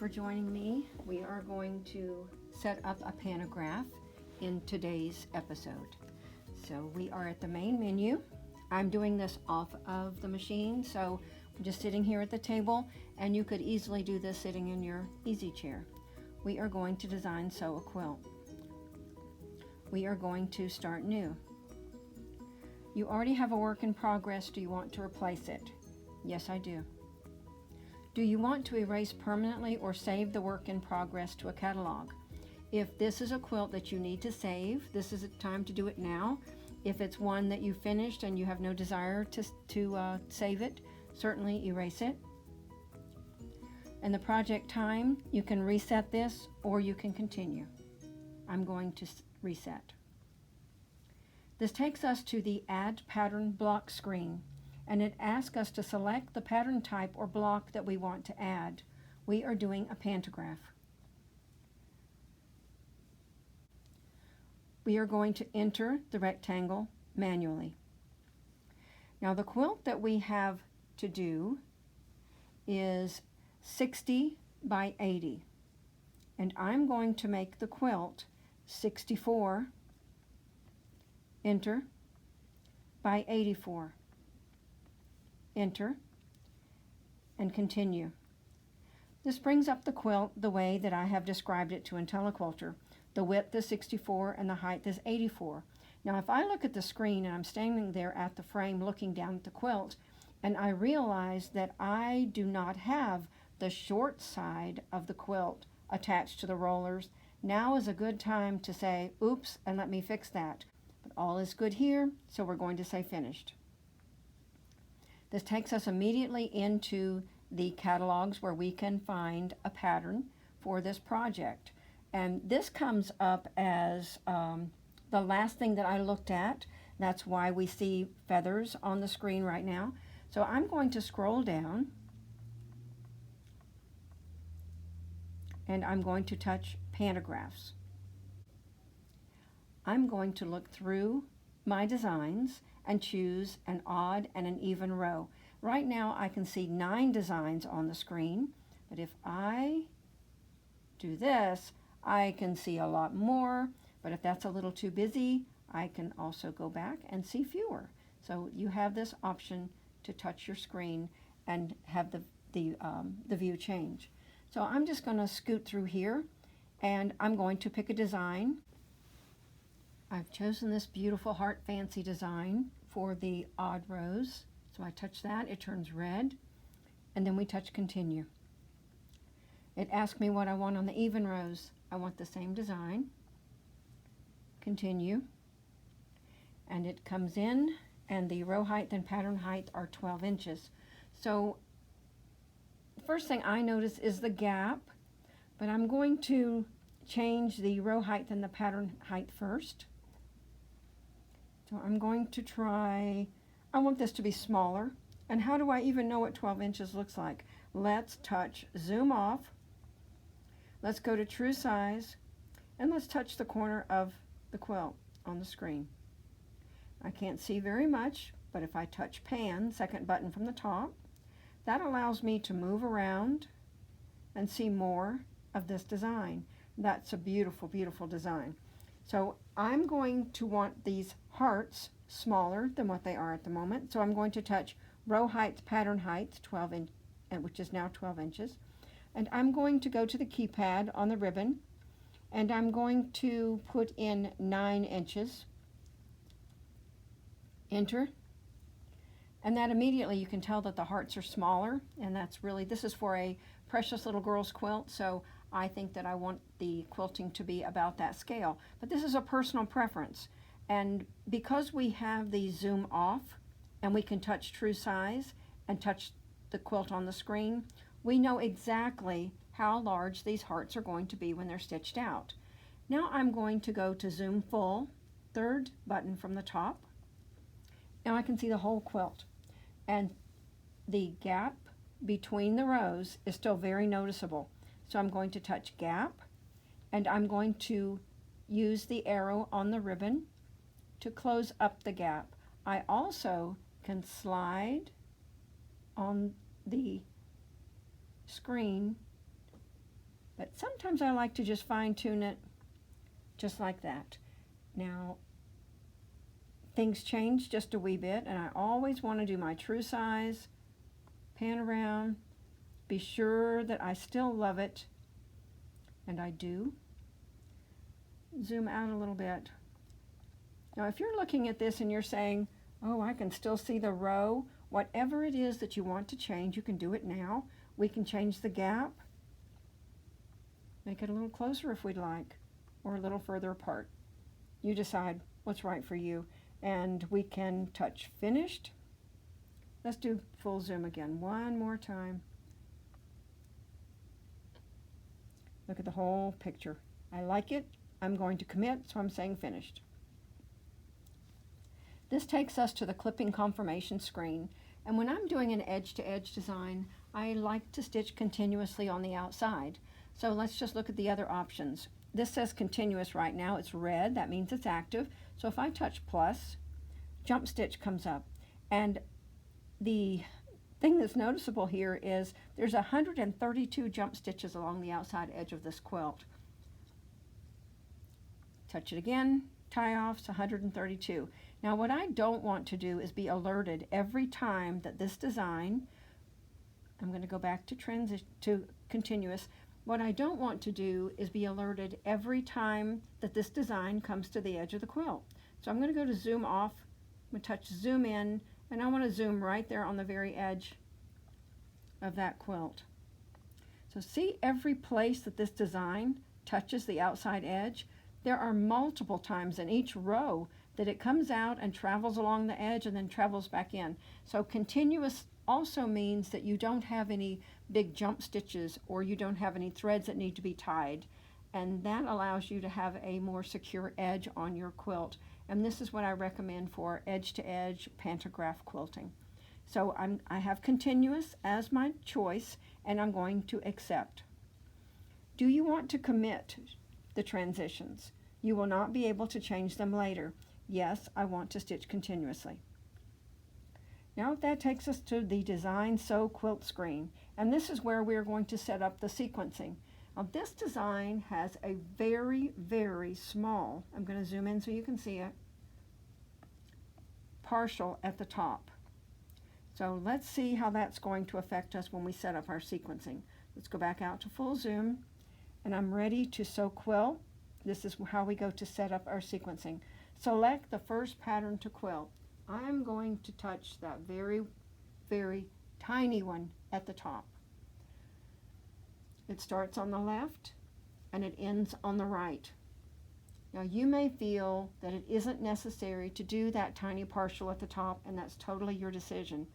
for joining me. We are going to set up a pantograph in today's episode. So we are at the main menu. I'm doing this off of the machine, so I'm just sitting here at the table, and you could easily do this sitting in your easy chair. We are going to design sew a quilt. We are going to start new. You already have a work in progress. Do you want to replace it? Yes, I do. Do you want to erase permanently or save the work in progress to a catalog? If this is a quilt that you need to save, this is a time to do it now. If it's one that you finished and you have no desire to save it, certainly erase it. And the project time, you can reset this or you can continue. I'm going to reset. This takes us to the Add Pattern Block screen, and it asks us to select the pattern type or block that we want to add. We are doing a pantograph. We are going to enter the rectangle manually. Now the quilt that we have to do is 60 by 80, and I'm going to make the quilt 64, enter, by 84. Enter, and continue. This brings up the quilt the way that I have described it to Intelliquilter. The width is 64 and the height is 84. Now if I look at the screen and I'm standing there at the frame looking down at the quilt, and I realize that I do not have the short side of the quilt attached to the rollers, now is a good time to say, oops, and let me fix that. But all is good here, so we're going to say finished. This takes us immediately into the catalogs where we can find a pattern for this project. And this comes up as the last thing that I looked at. That's why we see feathers on the screen right now. So I'm going to scroll down and I'm going to touch pantographs. I'm going to look through my designs and choose an odd and an even row. Right now I can see 9 designs on the screen, but if I do this, I can see a lot more, but if that's a little too busy, I can also go back and see fewer. So you have this option to touch your screen and have the view change. So I'm just going to scoot through here, and I'm going to pick a design. I've chosen this beautiful heart fancy design for the odd rows. So I touch that, it turns red, and then we touch continue. It asks me what I want on the even rows. I want the same design. Continue. And it comes in, and the row height and pattern height are 12 inches. So the first thing I notice is the gap, but I'm going to change the row height and the pattern height first. So I'm going to try, I want this to be smaller. And how do I even know what 12 inches looks like? Let's touch zoom off. Let's go to true size, and let's touch the corner of the quilt on the screen. I can't see very much, but if I touch pan, second button from the top, that allows me to move around and see more of this design. That's a beautiful, beautiful design. So I'm going to want these hearts smaller than what they are at the moment. So I'm going to touch row height, pattern height, 12 inch, which is now 12 inches. And I'm going to go to the keypad on the ribbon, and I'm going to put in 9 inches. Enter. And that immediately you can tell that the hearts are smaller, and that's really, this is for a precious little girl's quilt, so I think that I want the quilting to be about that scale. But this is a personal preference. And because we have the zoom off and we can touch true size and touch the quilt on the screen, we know exactly how large these hearts are going to be when they're stitched out. Now I'm going to go to zoom full, third button from the top. Now I can see the whole quilt. And the gap between the rows is still very noticeable. So I'm going to touch gap, and I'm going to use the arrow on the ribbon to close up the gap. I also can slide on the screen But sometimes I like to just fine-tune it just like that. Now, things change just a wee bit, and I always want to do my true size, pan around, be sure that I still love it, and I do. Zoom out a little bit. Now, if you're looking at this and you're saying, oh, I can still see the row, whatever it is that you want to change, you can do it now. We can change the gap, make it a little closer if we'd like, or a little further apart. You decide what's right for you. And we can touch finished. Let's do full zoom again one more time. Look at the whole picture. I like it. I'm going to commit, so I'm saying finished. This takes us to the clipping confirmation screen. And when I'm doing an edge-to-edge design, I like to stitch continuously on the outside. So let's just look at the other options. This says continuous right now. It's red. That means it's active. So if I touch plus, jump stitch comes up. And the thing that's noticeable here is there's 132 jump stitches along the outside edge of this quilt. Touch it again, tie offs, 132. Now what I don't want to do is be alerted every time that this design, I'm going to go back to continuous. What I don't want to do is be alerted every time that this design comes to the edge of the quilt. So I'm going to go to zoom off, I'm going to touch zoom in, and I want to zoom right there on the very edge of that quilt. So see every place that this design touches the outside edge? There are multiple times in each row that it comes out and travels along the edge and then travels back in. So continuous also means that you don't have any big jump stitches or you don't have any threads that need to be tied. And that allows you to have a more secure edge on your quilt. And this is what I recommend for edge-to-edge pantograph quilting. So I have continuous as my choice, and I'm going to accept. Do you want to commit the transitions? You will not be able to change them later. Yes, I want to stitch continuously. Now that takes us to the Design Sew Quilt Screen, and this is where we're going to set up the sequencing. Now this design has a very, very small, I'm going to zoom in so you can see it, partial at the top. So let's see how that's going to affect us when we set up our sequencing. Let's go back out to full zoom, and I'm ready to sew quilt. This is how we go to set up our sequencing. Select the first pattern to quilt. I'm going to touch that very, very tiny one at the top. It starts on the left and it ends on the right. Now you may feel that it isn't necessary to do that tiny partial at the top, and that's totally your decision.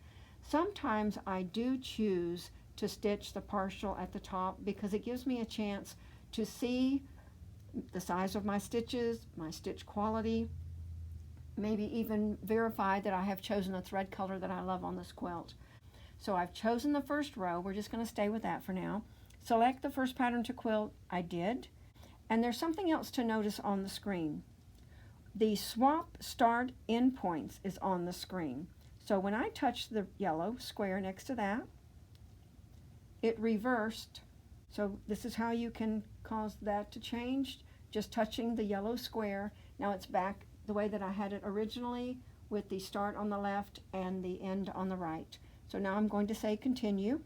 Sometimes I do choose to stitch the partial at the top because it gives me a chance to see the size of my stitches, my stitch quality, maybe even verify that I have chosen a thread color that I love on this quilt. So I've chosen the first row. We're just going to stay with that for now. Select the first pattern to quilt. I did. And there's something else to notice on the screen. The swap start endpoints is on the screen. So when I touch the yellow square next to that, it reversed. So this is how you can cause that to change, just touching the yellow square. Now it's back the way that I had it originally, with the start on the left and the end on the right. So now I'm going to say continue.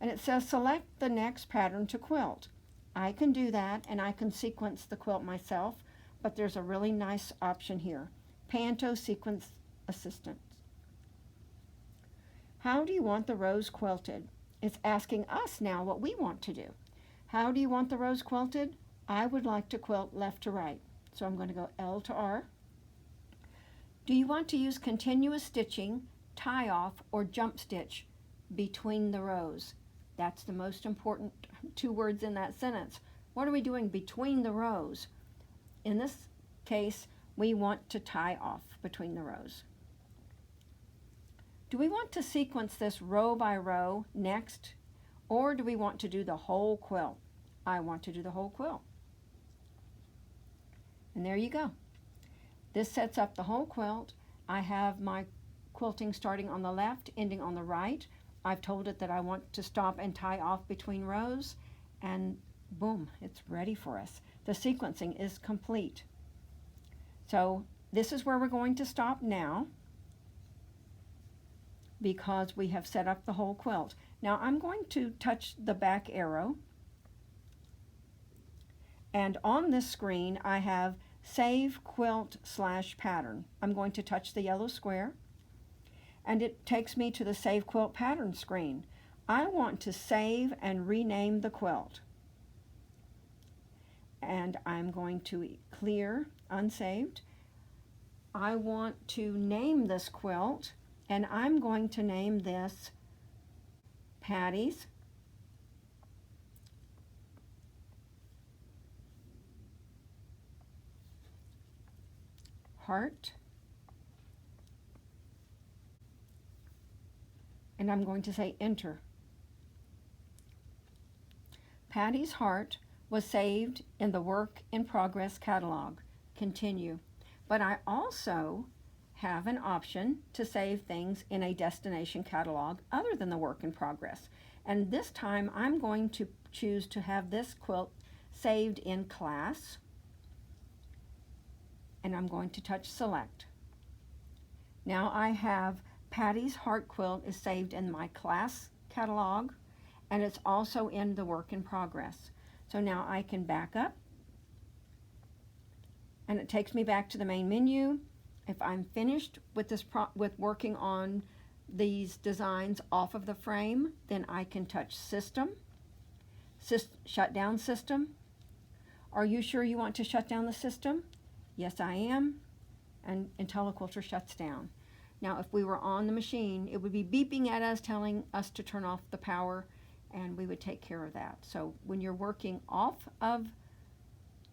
And it says select the next pattern to quilt. I can do that, and I can sequence the quilt myself, but there's a really nice option here, Panto Sequence Assistant. How do you want the rows quilted? It's asking us now what we want to do. How do you want the rows quilted? I would like to quilt left to right. So I'm going to go L to R. Do you want to use continuous stitching, tie off, or jump stitch between the rows? That's the most important two words in that sentence. What are we doing between the rows? In this case, we want to tie off between the rows. Do we want to sequence this row by row next, or do we want to do the whole quilt? I want to do the whole quilt. And there you go. This sets up the whole quilt. I have my quilting starting on the left, ending on the right. I've told it that I want to stop and tie off between rows, and boom, it's ready for us. The sequencing is complete. So this is where we're going to stop now, because we have set up the whole quilt. Now I'm going to touch the back arrow, and on this screen I have Save Quilt / Pattern. I'm going to touch the yellow square, and it takes me to the Save Quilt Pattern screen. I want to save and rename the quilt, and I'm going to clear unsaved. I want to name this quilt, and I'm going to name this Patty's Heart, and I'm going to say enter. Patty's Heart was saved in the Work in Progress catalog. Continue. But I also have an option to save things in a destination catalog other than the Work in Progress. And this time I'm going to choose to have this quilt saved in Class, and I'm going to touch Select. Now I have Patty's Heart Quilt is saved in my Class catalog, and it's also in the Work in Progress. So now I can back up, and it takes me back to the main menu. If I'm finished with this with working on these designs off of the frame, then I can touch System, shut down System. Are you sure you want to shut down the system? Yes, I am. And Intelliquilter shuts down. Now, if we were on the machine, it would be beeping at us, telling us to turn off the power, and we would take care of that. So when you're working off of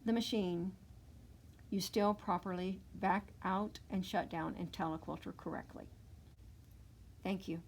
the machine, you still properly back out and shut down Intelliquilter correctly. Thank you.